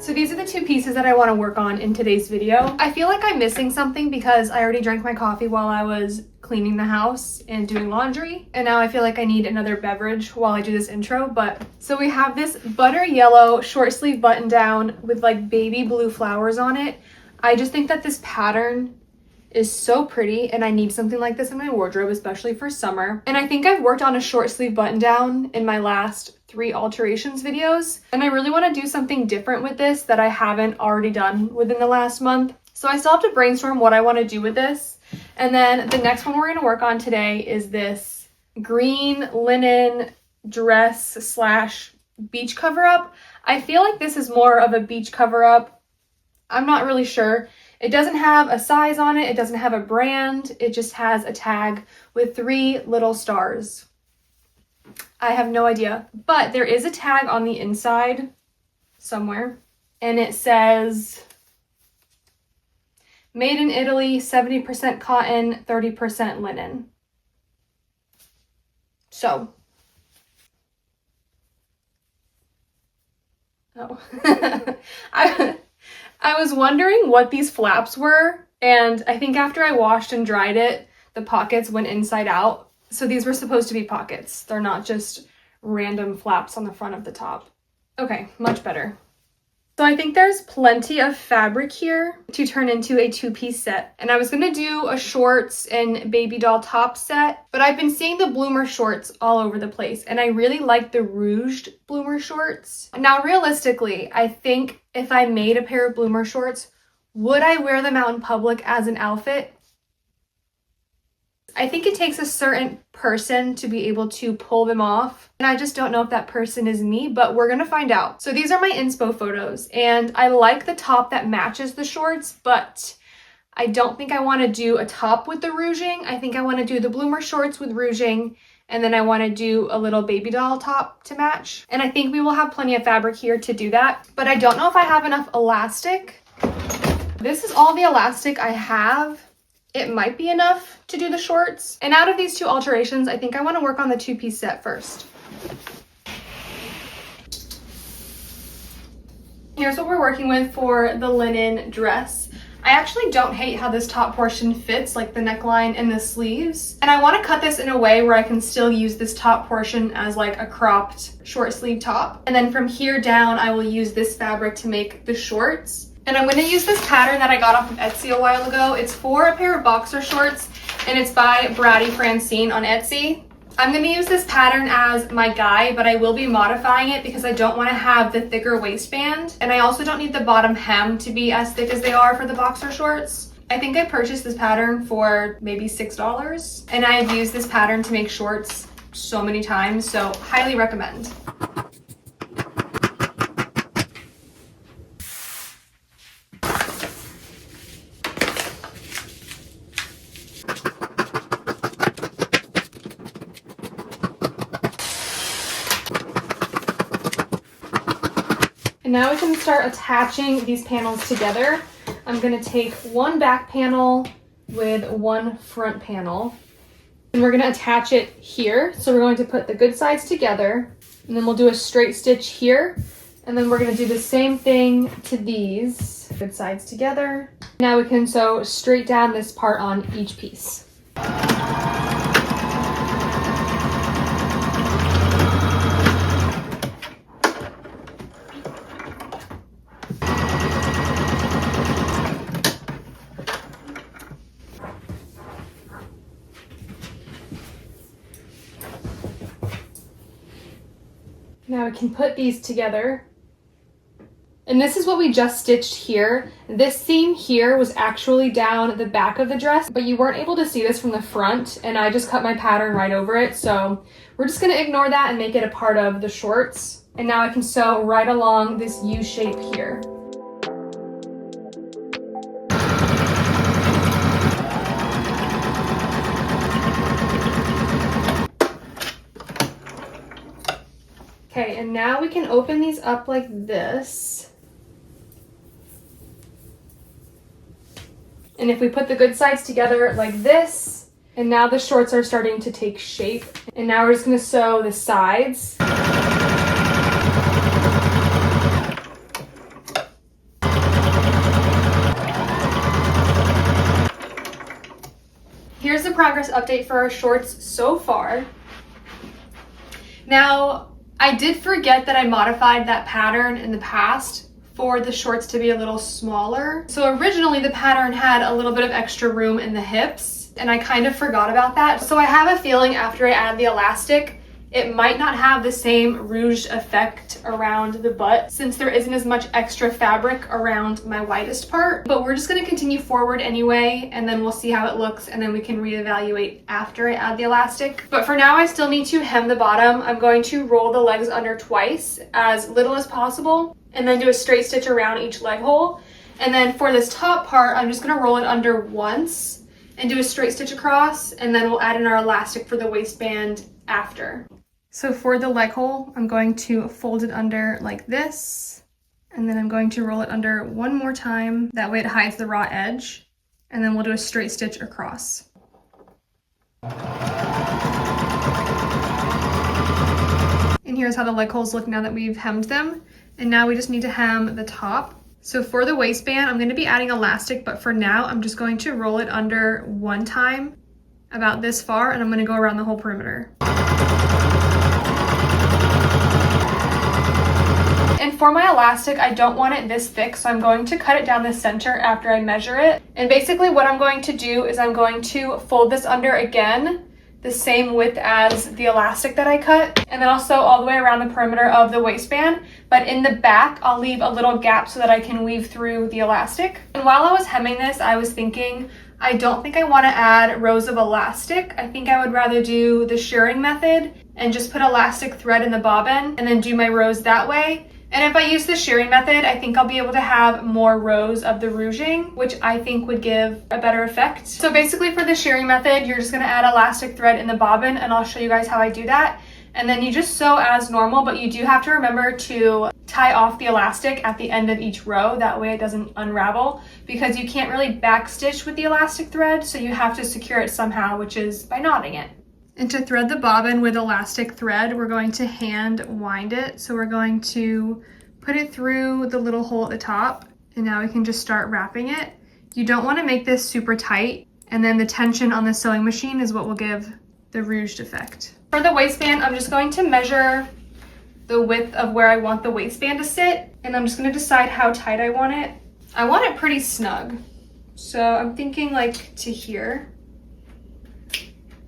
So these are the two pieces that I want to work on in today's video. I feel like I'm missing something because I already drank my coffee while I was cleaning the house and doing laundry. And now I feel like I need another beverage while I do this intro. But so we have this butter yellow short sleeve button down with like baby blue flowers on it. I just think that this pattern is so pretty and I need something like this in my wardrobe, especially for summer. And I think I've worked on a short sleeve button down in my last 3 alterations videos. And I really want to do something different with this that I haven't already done within the last month. So I still have to brainstorm what I want to do with this. And then the next one we're going to work on today is this green linen dress slash beach cover up. I feel like this is more of a beach cover up. I'm not really sure. It doesn't have a size on it. It doesn't have a brand. It just has a tag with 3 little stars. I have no idea, but there is a tag on the inside somewhere and it says made in Italy, 70% cotton, 30% linen. So, I was wondering what these flaps were, and I think after I washed and dried it, the pockets went inside out. So these were supposed to be pockets. They're not just random flaps on the front of the top. Okay, much better. So I think there's plenty of fabric here to turn into a 2-piece set. And I was gonna do a shorts and baby doll top set, but I've been seeing the bloomer shorts all over the place. And I really like the ruched bloomer shorts. Now, realistically, I think if I made a pair of bloomer shorts, would I wear them out in public as an outfit? I think it takes a certain person to be able to pull them off. And I just don't know if that person is me, but we're gonna find out. So these are my inspo photos and I like the top that matches the shorts, but I don't think I wanna do a top with the rouging. I think I wanna do the bloomer shorts with rouging and then I wanna do a little baby doll top to match. And I think we will have plenty of fabric here to do that, but I don't know if I have enough elastic. This is all the elastic I have. It might be enough to do the shorts. And out of these 2 alterations, I think I want to work on the 2-piece set first. Here's what we're working with for the linen dress. I actually don't hate how this top portion fits, like the neckline and the sleeves. And I want to cut this in a way where I can still use this top portion as like a cropped short sleeve top. And then from here down, I will use this fabric to make the shorts. And I'm going to use this pattern that I got off of Etsy a while ago. It's for a pair of boxer shorts and it's by Bratty Francine on Etsy. I'm going to use this pattern as my guide, but I will be modifying it because I don't want to have the thicker waistband. And I also don't need the bottom hem to be as thick as they are for the boxer shorts. I think I purchased this pattern for maybe $6. And I have used this pattern to make shorts so many times, so highly recommend. And now we can start attaching these panels together. I'm going to take one back panel with one front panel. And we're going to attach it here. So we're going to put the good sides together. And then we'll do a straight stitch here. And then we're going to do the same thing to these. Good sides together. Now we can sew straight down this part on each piece. Now we can put these together. And this is what we just stitched here. This seam here was actually down the back of the dress, but you weren't able to see this from the front, and I just cut my pattern right over it. So we're just gonna ignore that and make it a part of the shorts. And now I can sew right along this U shape here. Okay, and now we can open these up like this. And if we put the good sides together like this, and now the shorts are starting to take shape. And now we're just gonna sew the sides. progress update for our shorts so far. Now, I did forget that I modified that pattern in the past for the shorts to be a little smaller. So originally the pattern had a little bit of extra room in the hips, and I kind of forgot about that. So I have a feeling after I add the elastic, it might not have the same ruched effect around the butt since there isn't as much extra fabric around my widest part. But we're just gonna continue forward anyway, and then we'll see how it looks, and then we can reevaluate after I add the elastic. But for now, I still need to hem the bottom. I'm going to roll the legs under twice, as little as possible, and then do a straight stitch around each leg hole. And then for this top part, I'm just gonna roll it under once and do a straight stitch across, and then we'll add in our elastic for the waistband after. So for the leg hole, I'm going to fold it under like this, and then I'm going to roll it under one more time. That way it hides the raw edge, and then we'll do a straight stitch across. And here's how the leg holes look now that we've hemmed them. And now we just need to hem the top. So for the waistband, I'm going to be adding elastic, but for now, I'm just going to roll it under one time, about this far, and I'm going to go around the whole perimeter. And for my elastic, I don't want it this thick, so I'm going to cut it down the center after I measure it. And basically what I'm going to do is I'm going to fold this under again, the same width as the elastic that I cut, and then I'll sew all the way around the perimeter of the waistband, but in the back, I'll leave a little gap so that I can weave through the elastic. And while I was hemming this, I was thinking, I don't think I want to add rows of elastic. I think I would rather do the shirring method and just put elastic thread in the bobbin and then do my rows that way. And if I use the shirring method, I think I'll be able to have more rows of the ruching, which I think would give a better effect. So basically for the shirring method, you're just gonna add elastic thread in the bobbin, and I'll show you guys how I do that. And then you just sew as normal, but you do have to remember to tie off the elastic at the end of each row. That way it doesn't unravel, because you can't really backstitch with the elastic thread, so you have to secure it somehow, which is by knotting it. And to thread the bobbin with elastic thread, we're going to hand wind it. So we're going to put it through the little hole at the top, and now we can just start wrapping it. You don't want to make this super tight, and then the tension on the sewing machine is what will give the ruched effect. For the waistband, I'm just going to measure the width of where I want the waistband to sit, and I'm just going to decide how tight I want it. I want it pretty snug, so I'm thinking like to here.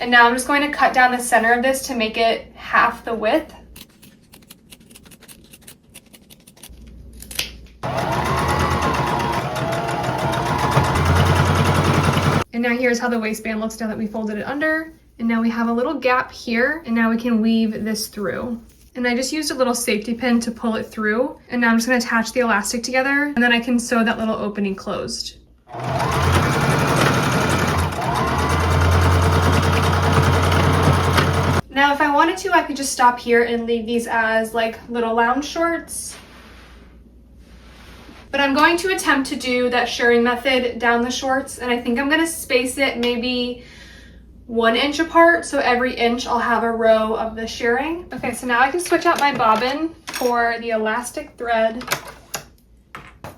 And now I'm just going to cut down the center of this to make it half the width. And now here's how the waistband looks now that we folded it under. And now we have a little gap here, and now we can weave this through. And I just used a little safety pin to pull it through. And now I'm just gonna attach the elastic together, and then I can sew that little opening closed. Now, if I wanted to, I could just stop here and leave these as like little lounge shorts. But I'm going to attempt to do that shirring method down the shorts, and I think I'm gonna space it maybe 1 inch apart, so every inch I'll have a row of the shirring. Okay, so now I can switch out my bobbin for the elastic thread.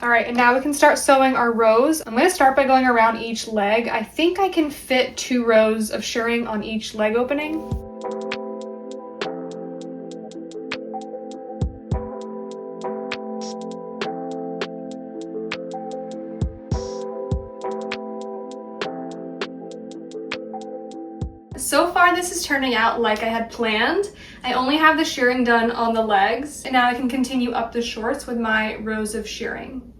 All right, and now we can start sewing our rows. I'm gonna start by going around each leg. I think I can fit 2 rows of shirring on each leg opening. So far, this is turning out like I had planned. I only have the shirring done on the legs, and now I can continue up the shorts with my rows of shirring.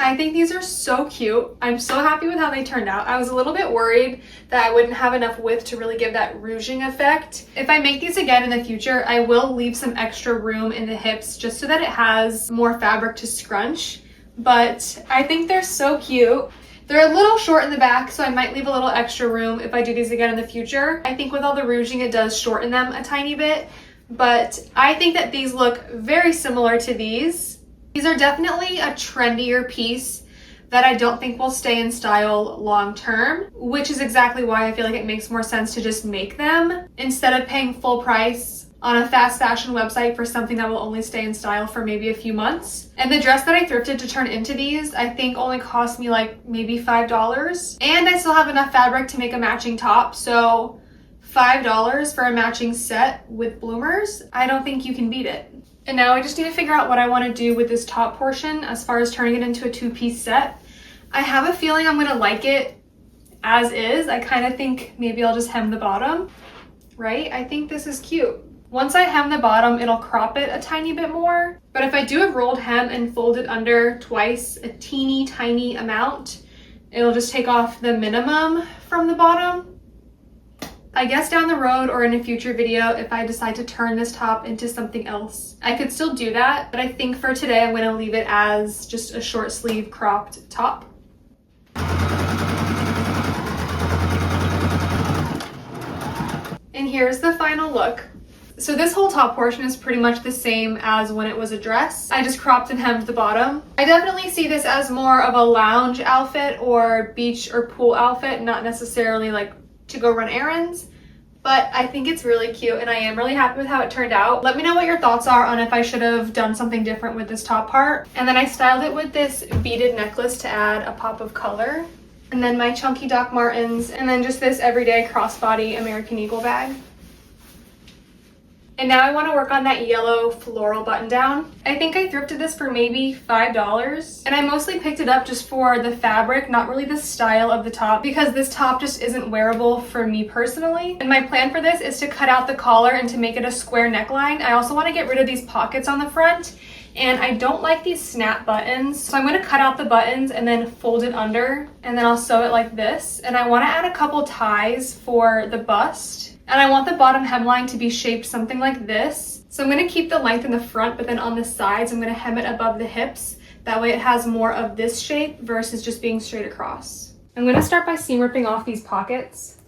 I think these are so cute. I'm so happy with how they turned out. I was a little bit worried that I wouldn't have enough width to really give that ruching effect. If I make these again in the future, I will leave some extra room in the hips just so that it has more fabric to scrunch. But I think they're so cute. They're a little short in the back, so I might leave a little extra room if I do these again in the future. I think with all the ruching, it does shorten them a tiny bit, but I think that these look very similar to these. These are definitely a trendier piece, that I don't think will stay in style long term, which is exactly why I feel like it makes more sense to just make them instead of paying full price on a fast fashion website for something that will only stay in style for maybe a few months. And the dress that I thrifted to turn into these, I think only cost me like maybe $5. And I still have enough fabric to make a matching top, so $5 for a matching set with bloomers, I don't think you can beat it. And now I just need to figure out what I want to do with this top portion as far as turning it into a two-piece set. I have a feeling I'm gonna like it as is. I kind of think maybe I'll just hem the bottom, right? I think this is cute. Once I hem the bottom, it'll crop it a tiny bit more. But if I do a rolled hem and fold it under twice, a teeny tiny amount, it'll just take off the minimum from the bottom. I guess down the road or in a future video, if I decide to turn this top into something else, I could still do that. But I think for today, I'm gonna leave it as just a short sleeve cropped top. And here's the final look. So this whole top portion is pretty much the same as when it was a dress. I just cropped and hemmed the bottom. I definitely see this as more of a lounge outfit or beach or pool outfit, not necessarily like to go run errands, but I think it's really cute and I am really happy with how it turned out. Let me know what your thoughts are on if I should have done something different with this top part. And then I styled it with this beaded necklace to add a pop of color. And then my chunky Doc Martens, and then just this everyday crossbody American Eagle bag. And now I want to work on that yellow floral button down. I think I thrifted this for maybe $5. And I mostly picked it up just for the fabric, not really the style of the top, because this top just isn't wearable for me personally. And my plan for this is to cut out the collar and to make it a square neckline. I also want to get rid of these pockets on the front. And I don't like these snap buttons. So I'm going to cut out the buttons and then fold it under. And then I'll sew it like this. And I want to add a couple ties for the bust. And I want the bottom hemline to be shaped something like this. So I'm going to keep the length in the front, but then on the sides, I'm going to hem it above the hips. That way it has more of this shape versus just being straight across. I'm going to start by seam ripping off these pockets.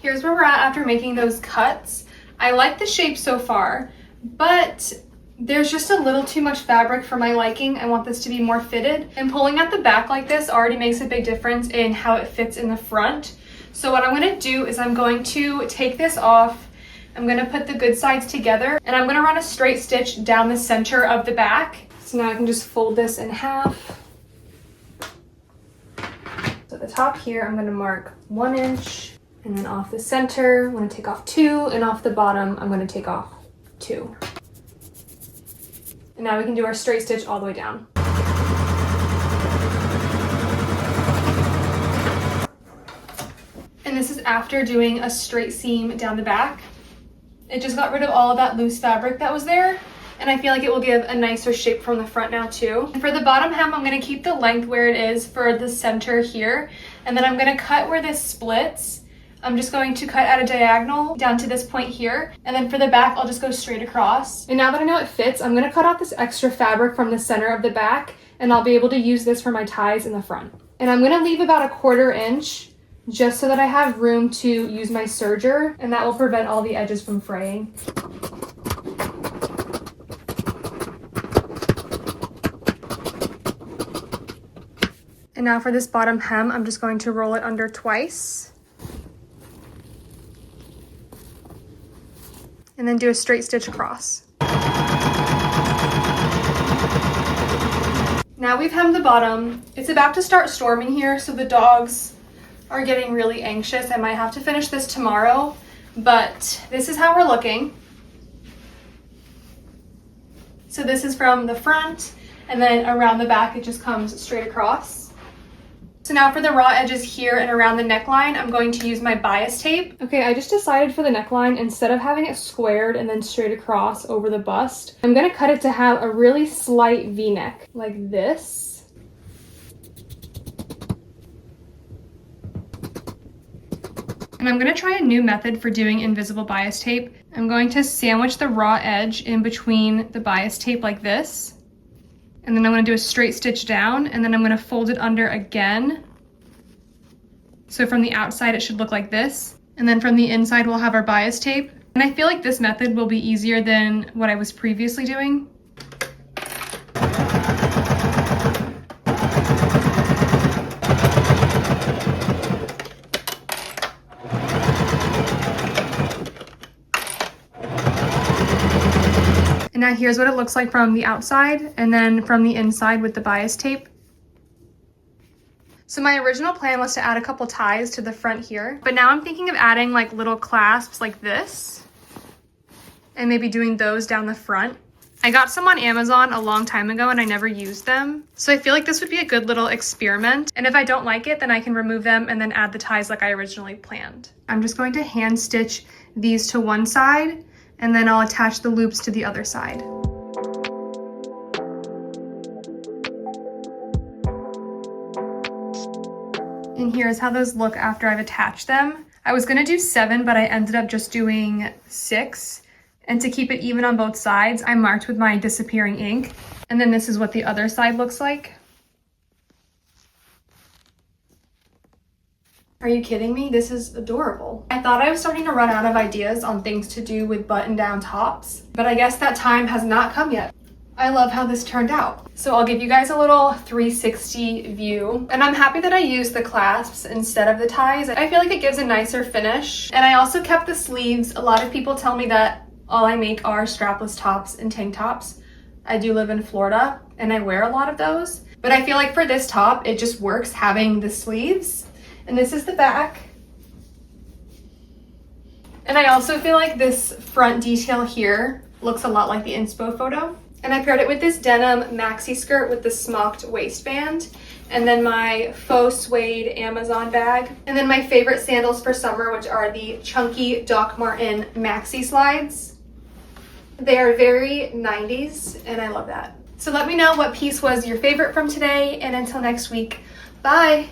Here's where we're at after making those cuts. I like the shape so far, but there's just a little too much fabric for my liking. I want this to be more fitted. And pulling at the back like this already makes a big difference in how it fits in the front. So what I'm gonna do is I'm going to take this off. I'm gonna put the good sides together and I'm gonna run a straight stitch down the center of the back. So now I can just fold this in half. So at the top here, I'm gonna mark 1 inch. And then off the center, I'm gonna take off 2, and off the bottom, I'm gonna take off 2. And now we can do our straight stitch all the way down. And this is after doing a straight seam down the back. It just got rid of all of that loose fabric that was there. And I feel like it will give a nicer shape from the front now too. And for the bottom hem, I'm gonna keep the length where it is for the center here. And then I'm gonna cut where this splits. I'm just going to cut at a diagonal down to this point here. And then for the back, I'll just go straight across. And now that I know it fits, I'm gonna cut out this extra fabric from the center of the back and I'll be able to use this for my ties in the front. And I'm gonna leave about a 1/4 inch just so that I have room to use my serger and that will prevent all the edges from fraying. And now for this bottom hem, I'm just going to roll it under twice. And then do a straight stitch across. Now we've hemmed the bottom. It's about to start storming here, so the dogs are getting really anxious. I might have to finish this tomorrow, but this is how we're looking. So this is from the front, and then around the back it just comes straight across. So now for the raw edges here and around the neckline, I'm going to use my bias tape. Okay, I just decided for the neckline, instead of having it squared and then straight across over the bust, I'm gonna cut it to have a really slight V-neck, like this. And I'm gonna try a new method for doing invisible bias tape. I'm going to sandwich the raw edge in between the bias tape like this. And then I'm gonna do a straight stitch down, and then I'm gonna fold it under again. So from the outside, it should look like this. And then from the inside, we'll have our bias tape. And I feel like this method will be easier than what I was previously doing. And now here's what it looks like from the outside, and then from the inside with the bias tape. So my original plan was to add a couple ties to the front here, but now I'm thinking of adding like little clasps like this, and maybe doing those down the front. I got some on Amazon a long time ago and I never used them. So I feel like this would be a good little experiment. And if I don't like it, then I can remove them and then add the ties like I originally planned. I'm just going to hand stitch these to one side, and then I'll attach the loops to the other side. And here's how those look after I've attached them. I was gonna do 7, but I ended up just doing 6. And to keep it even on both sides, I marked with my disappearing ink. And then this is what the other side looks like. Are you kidding me? This is adorable. I thought I was starting to run out of ideas on things to do with button-down tops, but I guess that time has not come yet. I love how this turned out. So I'll give you guys a little 360 view. And I'm happy that I used the clasps instead of the ties. I feel like it gives a nicer finish. And I also kept the sleeves. A lot of people tell me that all I make are strapless tops and tank tops. I do live in Florida and I wear a lot of those. But I feel like for this top, it just works having the sleeves. And this is the back. And I also feel like this front detail here looks a lot like the inspo photo. And I paired it with this denim maxi skirt with the smocked waistband. And then my faux suede Amazon bag. And then my favorite sandals for summer, which are the chunky Doc Marten maxi slides. They are very 90s and I love that. So let me know what piece was your favorite from today, and until next week, bye.